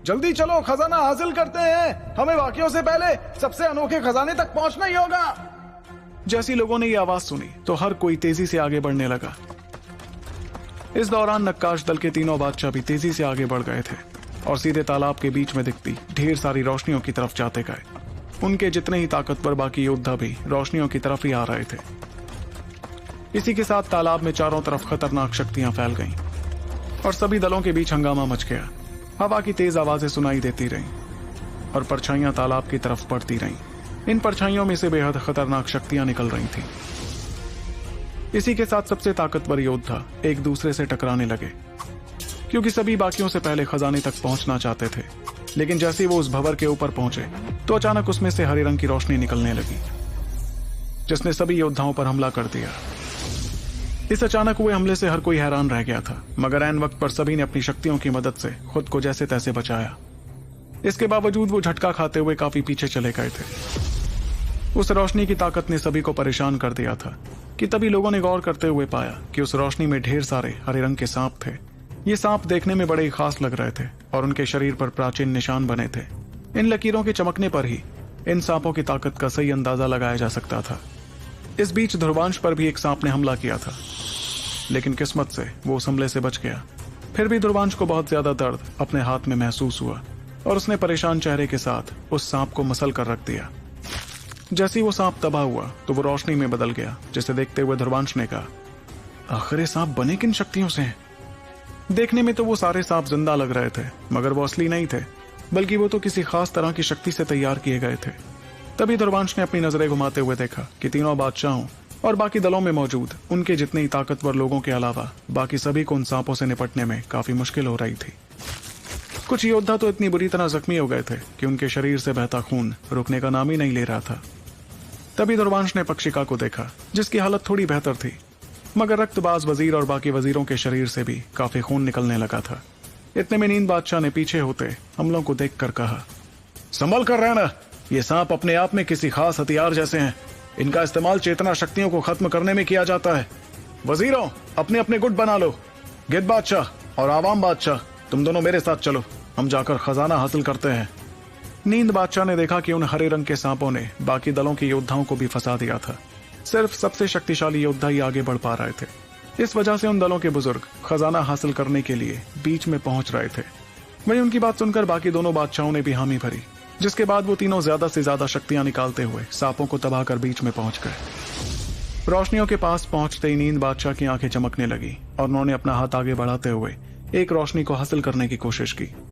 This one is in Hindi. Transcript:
जल्दी चलो, खजाना हासिल करते हैं। हमें बाकियों से पहले सबसे अनोखे खजाने तक पहुंचना ही होगा। जैसी लोगों ने ये आवाज सुनी तो हर कोई तेजी से आगे बढ़ने लगा। इस दौरान नक्काश दल के तीनों बादशाह भी तेजी से आगे बढ़ गए थे और सीधे तालाब के बीच में दिखती ढेर सारी रोशनियों की तरफ जाते गए। उनके जितने ही ताकतवर बाकी योद्धा भी रोशनियों की तरफ ही आ रहे थे। इसी के साथ तालाब में चारों तरफ खतरनाक शक्तियां फैल गईं और सभी दलों के बीच हंगामा मच गया। हवा की तेज आवाजें सुनाई देती रहीं और परछाइयां तालाब की तरफ बढ़ती रहीं। इन परछाइयों में से बेहद खतरनाक शक्तियां निकल रही थीं। इसी के साथ सबसे ताकतवर योद्धा एक दूसरे से टकराने लगे, क्योंकि सभी बाकियों से पहले खजाने तक पहुंचना चाहते थे। लेकिन जैसे ही वो उस भंवर के ऊपर पहुंचे तो अचानक उसमें से हरे रंग की रोशनी निकलने लगी, जिसने सभी योद्धाओं पर हमला कर दिया। इस अचानक हुए हमले से हर कोई हैरान रह गया था, मगर ऐन वक्त पर सभी ने अपनी शक्तियों की मदद से खुद को जैसे तैसे बचाया। इसके बावजूद वो झटका खाते हुए काफी पीछे चले गए थे। उस रोशनी की ताकत ने सभी को परेशान कर दिया था कि तभी लोगों ने गौर करते हुए पाया कि उस रोशनी में ढेर सारे हरे रंग के सांप थे। ये सांप देखने में बड़े ही खास लग रहे थे और उनके शरीर पर प्राचीन निशान बने थे। इन लकीरों के चमकने पर ही इन सांपों की ताकत का सही अंदाजा लगाया जा सकता था। इस बीच ध्रुवांश पर भी एक सांप ने हमला किया था, लेकिन किस्मत से वो उस हमले से बच गया। फिर भी ध्रुवांश को बहुत ज्यादा दर्द अपने हाथ में महसूस हुआ और उसने परेशान चेहरे के साथ उस सांप को मसल कर रख दिया। जैसे ही वो सांप तबाह हुआ तो वो रोशनी में बदल गया, जिसे देखते हुए ध्रुवांश ने कहा, आखिर ये सांप बने किन शक्तियों से हैं? देखने में तो वो सारे सांप जिंदा लग रहे थे, मगर वो असली नहीं थे, बल्कि वो तो किसी खास तरह की शक्ति से तैयार किए गए थे। तभी ध्रुवांश ने अपनी नजरें घुमाते हुए देखा कि तीनों बादशाहों और बाकी दलों में मौजूद उनके जितने ही ताकतवर लोगों के अलावा बाकी सभी को उन सांपों से निपटने में काफी मुश्किल हो रही थी। कुछ योद्धा तो इतनी बुरी तरह जख्मी हो गए थे कि उनके शरीर से बहता खून रुकने का नाम ही नहीं ले रहा था। तभी ध्रुवांश ने पक्षिका को देखा, जिसकी हालत थोड़ी बेहतर थी, मगर रक्तबाज वजीर और बाकी वजीरों के शरीर से भी काफी खून निकलने लगा था। इतने में नींद बादशाह ने पीछे होते हमलों को देखकर कहा, संभल कर रहना, ये सांप अपने आप में किसी खास हथियार जैसे हैं। इनका इस्तेमाल चेतना शक्तियों को खत्म करने में किया जाता है। वजीरों, अपने अपने गुट बना लो। गिद्ध बादशाह और आवाम बादशाह, तुम दोनों मेरे साथ चलो, हम जाकर खजाना हासिल करते हैं। नींद बादशाह ने देखा कि उन हरे रंग के सांपों ने बाकी दलों के योद्धाओं को भी फंसा दिया था। सिर्फ सबसे शक्तिशाली योद्धा ही आगे बढ़ पा रहे थे। इस वजह से उन दलों के बुजुर्ग खजाना हासिल करने के लिए बीच में पहुंच रहे थे। वहीं उनकी बात सुनकर बाकी दोनों बादशाहों ने भी हामी भरी, जिसके बाद वो तीनों ज्यादा से ज्यादा शक्तियां निकालते हुए सांपों को तबाह कर बीच में पहुंच गए। रोशनियों के पास पहुंचते ही नींद बादशाह की आंखें चमकने लगी और उन्होंने अपना हाथ आगे बढ़ाते हुए एक रोशनी को हासिल करने की कोशिश की।